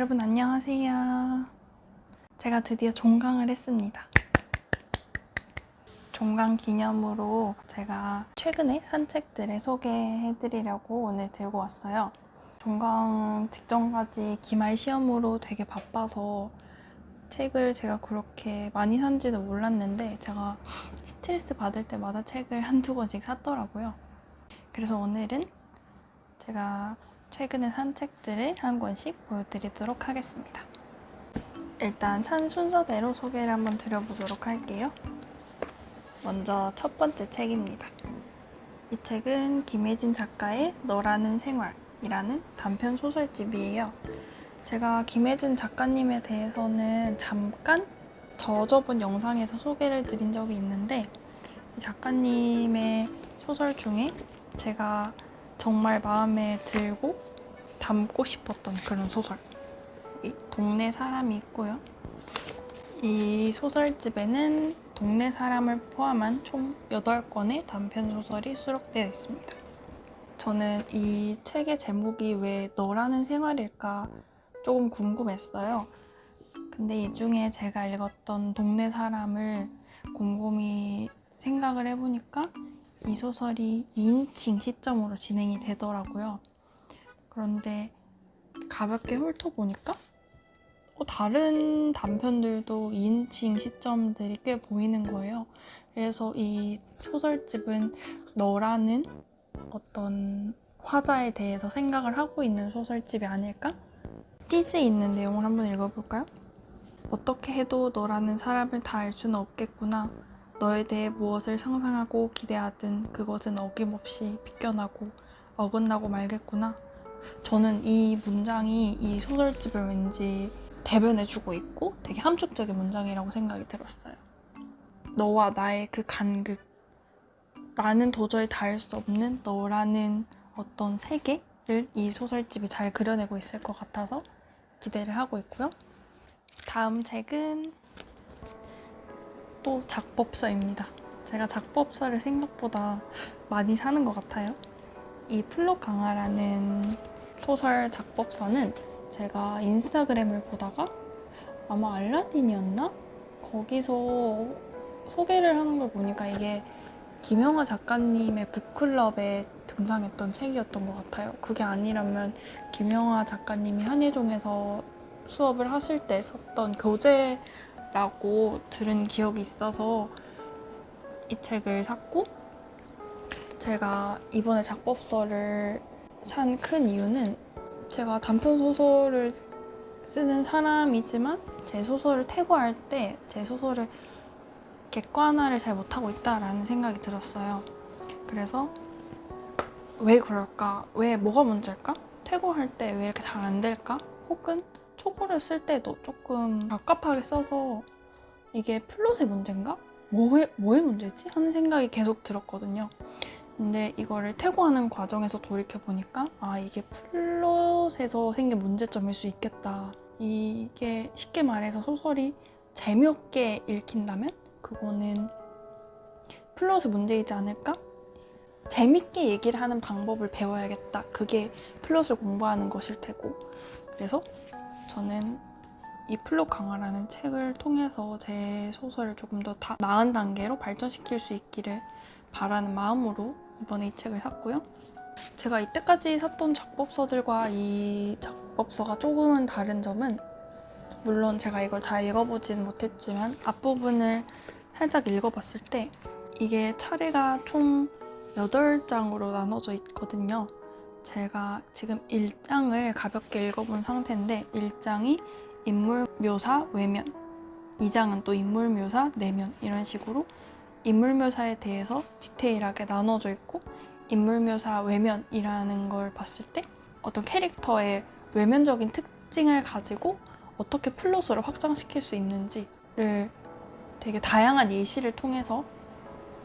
여러분 안녕하세요. 제가 드디어 종강을 했습니다. 종강 기념으로 제가 최근에 산 책들을 소개해드리려고 오늘 들고 왔어요. 종강 직전까지 기말 시험으로 되게 바빠서 책을 제가 그렇게 많이 산지도 몰랐는데 제가 스트레스 받을 때마다 책을 한두 권씩 샀더라고요. 그래서 오늘은 제가 최근에 산 책들을 한 권씩 보여드리도록 하겠습니다. 일단 찬 순서대로 소개를 한번 드려보도록 할게요. 먼저 첫 번째 책입니다. 이 책은 김혜진 작가의 너라는 생활이라는 단편 소설집이에요. 제가 김혜진 작가님에 대해서는 잠깐 저번 영상에서 소개를 드린 적이 있는데 이 작가님의 소설 중에 제가 정말 마음에 들고 담고 싶었던 그런 소설, 동네 사람이 있고요. 이 소설집에는 동네 사람을 포함한 총 8권의 단편 소설이 수록되어 있습니다. 저는 이 책의 제목이 왜 너라는 생활일까 조금 궁금했어요. 근데 이 중에 제가 읽었던 동네 사람을 곰곰이 생각을 해보니까 이 소설이 2인칭 시점으로 진행이 되더라고요. 그런데 가볍게 훑어보니까 다른 단편들도 2인칭 시점들이 꽤 보이는 거예요. 그래서 이 소설집은 너라는 어떤 화자에 대해서 생각을 하고 있는 소설집이 아닐까? 띠지 있는 내용을 한번 읽어볼까요? 어떻게 해도 너라는 사람을 다 알 수는 없겠구나. 너에 대해 무엇을 상상하고 기대하든 그것은 어김없이 비껴나고 어긋나고 말겠구나. 저는 이 문장이 이 소설집을 왠지 대변해주고 있고 되게 함축적인 문장이라고 생각이 들었어요. 너와 나의 그 간극, 나는 도저히 닿을 수 없는 너라는 어떤 세계를 이 소설집이 잘 그려내고 있을 것 같아서 기대를 하고 있고요. 다음 책은 또 작법서입니다. 제가 작법서를 생각보다 많이 사는 것 같아요. 이 플롯 강화라는 소설 작법서는 제가 인스타그램을 보다가 아마 알라딘이었나? 거기서 소개를 하는 걸 보니까 이게 김영하 작가님의 북클럽에 등장했던 책이었던 것 같아요. 그게 아니라면 김영하 작가님이 한예종에서 수업을 하실 때 썼던 교재라고 들은 기억이 있어서 이 책을 샀고, 제가 이번에 작법서를 산 큰 이유는 제가 단편 소설을 쓰는 사람이지만 제 소설을 태고할 때 제 소설을 객관화를 잘 못하고 있다라는 생각이 들었어요. 그래서 왜 그럴까? 왜 뭐가 문제일까? 태고할 때 왜 이렇게 잘 안 될까? 혹은 초고를 쓸 때도 조금 갑갑하게 써서 이게 플롯의 문제인가? 뭐의 문제지? 하는 생각이 계속 들었거든요. 근데 이거를 태고하는 과정에서 돌이켜보니까 이게 플롯에서 생긴 문제점일 수 있겠다. 이게 쉽게 말해서 소설이 재미없게 읽힌다면 그거는 플롯의 문제이지 않을까? 재밌게 얘기를 하는 방법을 배워야겠다. 그게 플롯을 공부하는 것일 테고. 그래서 저는 이 플롯 강화라는 책을 통해서 제 소설을 조금 더 나은 단계로 발전시킬 수 있기를 바라는 마음으로 이번에 이 책을 샀고요. 제가 이때까지 샀던 작법서들과 이 작법서가 조금은 다른 점은, 물론 제가 이걸 다 읽어보지는 못했지만 앞부분을 살짝 읽어봤을 때 이게 차례가 총 8장으로 나눠져 있거든요. 제가 지금 1장을 가볍게 읽어본 상태인데 1장이 인물 묘사 외면, 2장은 또 인물 묘사 내면, 이런 식으로 인물 묘사에 대해서 디테일하게 나눠져 있고, 인물 묘사 외면이라는 걸 봤을 때 어떤 캐릭터의 외면적인 특징을 가지고 어떻게 플롯으로 확장시킬 수 있는지를 되게 다양한 예시를 통해서,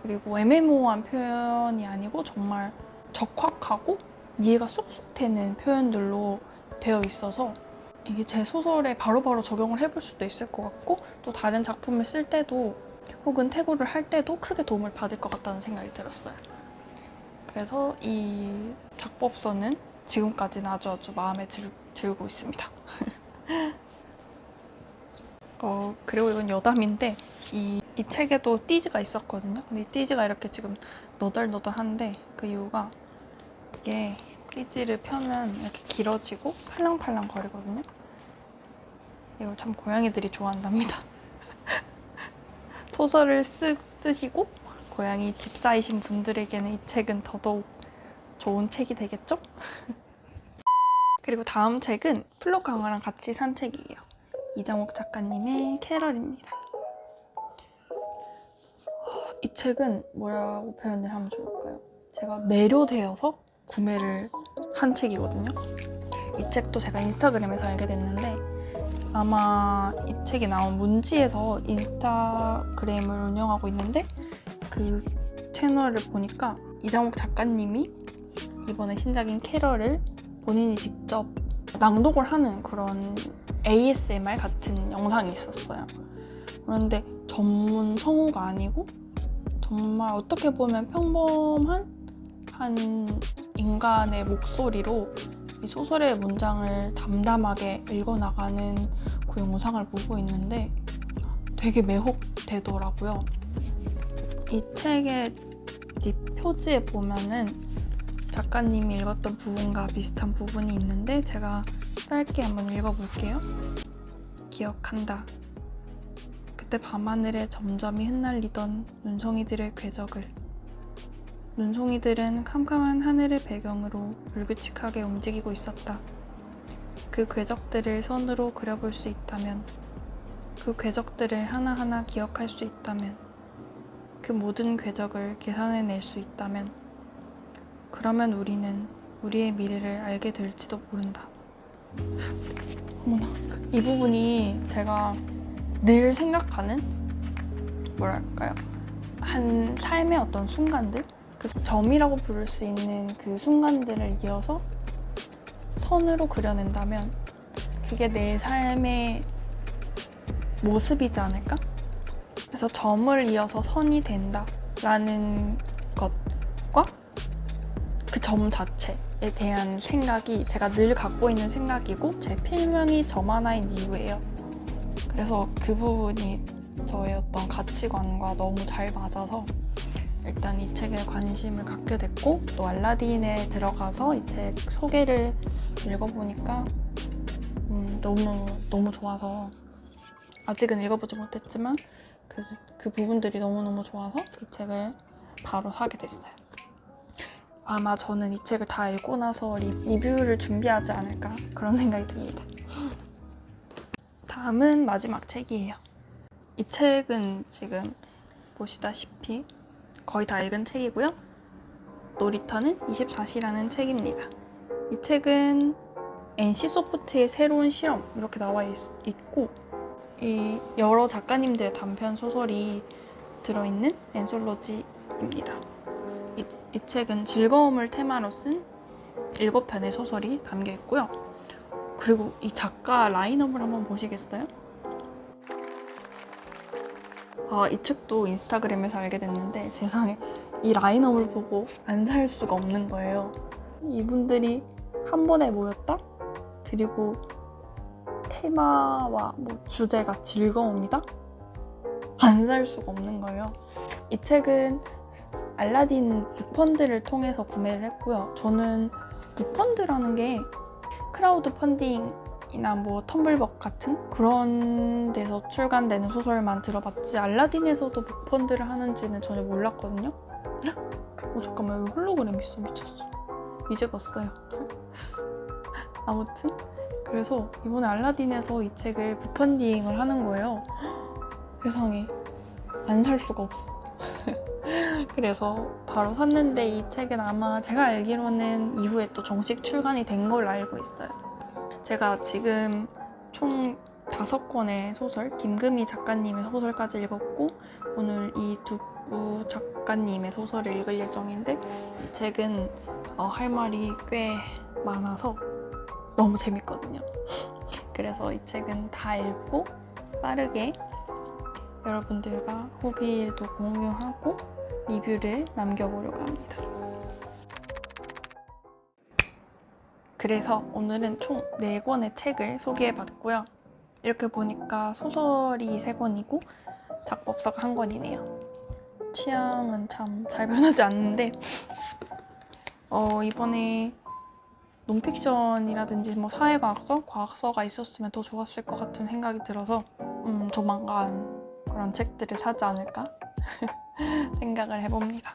그리고 애매모호한 표현이 아니고 정말 적확하고 이해가 쏙쏙 되는 표현들로 되어 있어서 이게 제 소설에 바로바로 적용을 해볼 수도 있을 것 같고, 또 다른 작품을 쓸 때도 혹은 태고를 할 때도 크게 도움을 받을 것 같다는 생각이 들었어요. 그래서 이 작법서는 지금까지는 아주 마음에 들고 있습니다. 그리고 이건 여담인데 이 책에도 띠지가 있었거든요. 근데 이 띠지가 이렇게 지금 너덜너덜한데 그 이유가 이게 띠지를 펴면 이렇게 길어지고 팔랑팔랑 거리거든요. 이걸 참 고양이들이 좋아한답니다. 소설을 쓰시고 고양이 집사이신 분들에게는 이 책은 더더욱 좋은 책이 되겠죠? 그리고 다음 책은 플로 강아랑 같이 산 책이에요. 이장옥 작가님의 캐럴입니다. 이 책은 뭐라고 표현을 하면 좋을까요? 제가 매료되어서 구매를 한 책이거든요. 이 책도 제가 인스타그램에서 알게 됐는데 아마 이 책이 나온 문지에서 인스타그램을 운영하고 있는데 그 채널을 보니까 이장옥 작가님이 이번에 신작인 캐럴을 본인이 직접 낭독을 하는 그런 ASMR 같은 영상이 있었어요. 그런데 전문 성우가 아니고 정말 어떻게 보면 평범한 한 인간의 목소리로 이 소설의 문장을 담담하게 읽어나가는 그 영상을 보고 있는데 되게 매혹되더라고요. 이 책의 뒷표지에 보면은 작가님이 읽었던 부분과 비슷한 부분이 있는데 제가 짧게 한번 읽어볼게요. 기억한다. 그때 밤하늘에 점점이 흩날리던 눈송이들의 궤적을. 눈송이들은 캄캄한 하늘을 배경으로 불규칙하게 움직이고 있었다. 그 궤적들을 손으로 그려볼 수 있다면, 그 궤적들을 하나하나 기억할 수 있다면, 그 모든 궤적을 계산해낼 수 있다면, 그러면 우리는 우리의 미래를 알게 될지도 모른다. 어머나, 이 부분이 제가 늘 생각하는 뭐랄까요? 한 삶의 어떤 순간들? 그 점이라고 부를 수 있는 그 순간들을 이어서 선으로 그려낸다면 그게 내 삶의 모습이지 않을까? 그래서 점을 이어서 선이 된다라는 것과 그 점 자체에 대한 생각이 제가 늘 갖고 있는 생각이고 제 필명이 점 하나인 이유예요. 그래서 그 부분이 저의 어떤 가치관과 너무 잘 맞아서 일단 이 책에 관심을 갖게 됐고 또 알라딘에 들어가서 이 책 소개를 읽어보니까 너무 좋아서 아직은 읽어보지 못했지만 그 부분들이 너무너무 좋아서 이 책을 바로 사게 됐어요. 아마 저는 이 책을 다 읽고 나서 리뷰를 준비하지 않을까 그런 생각이 듭니다. 다음은 마지막 책이에요. 이 책은 지금 보시다시피 거의 다 읽은 책이고요. 놀이터는 24시라는 책입니다. 이 책은 NC소프트의 새로운 실험 이렇게 나와 있고 이 여러 작가님들의 단편 소설이 들어있는 앤솔로지입니다. 이 책은 즐거움을 테마로 쓴 7편의 소설이 담겨 있고요. 그리고 이 작가 라인업을 한번 보시겠어요? 이 책도 인스타그램에서 알게 됐는데 세상에 이 라인업을 보고 안 살 수가 없는 거예요. 이분들이 한 번에 모였다? 그리고 테마와 주제가 즐거움이다? 안 살 수가 없는 거예요. 이 책은 알라딘 북펀드를 통해서 구매를 했고요. 저는 북펀드라는 게 크라우드 펀딩이나 텀블벅 같은 그런 데서 출간되는 소설만 들어봤지 알라딘에서도 북펀드를 하는지는 전혀 몰랐거든요. 잠깐만 여기 홀로그램 있어. 미쳤어. 이제 봤어요. 아무튼 그래서 이번에 알라딘에서 이 책을 북펀딩을 하는 거예요. 세상에 안 살 수가 없어. 그래서 바로 샀는데 이 책은 아마 제가 알기로는 이후에 또 정식 출간이 된 걸로 알고 있어요. 제가 지금 총 5권의 소설, 김금희 작가님의 소설까지 읽었고 오늘 이 두 작가님의 소설을 읽을 예정인데 이 책은 할 말이 꽤 많아서 너무 재밌거든요. 그래서 이 책은 다 읽고 빠르게 여러분들과 후기도 공유하고 리뷰를 남겨보려고 합니다. 그래서 오늘은 총 4권의 책을 소개해봤고요. 이렇게 보니까 소설이 3권이고 작법서가 1권이네요. 취향은 참 잘 변하지 않는데 이번에 논픽션이라든지 뭐 사회과학서, 과학서가 있었으면 더 좋았을 것 같은 생각이 들어서 조만간 그런 책들을 사지 않을까 생각을 해봅니다.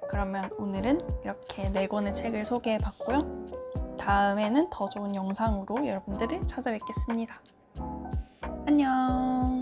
그러면 오늘은 이렇게 4권의 책을 소개해봤고요. 다음에는 더 좋은 영상으로 여러분들을 찾아뵙겠습니다. 안녕.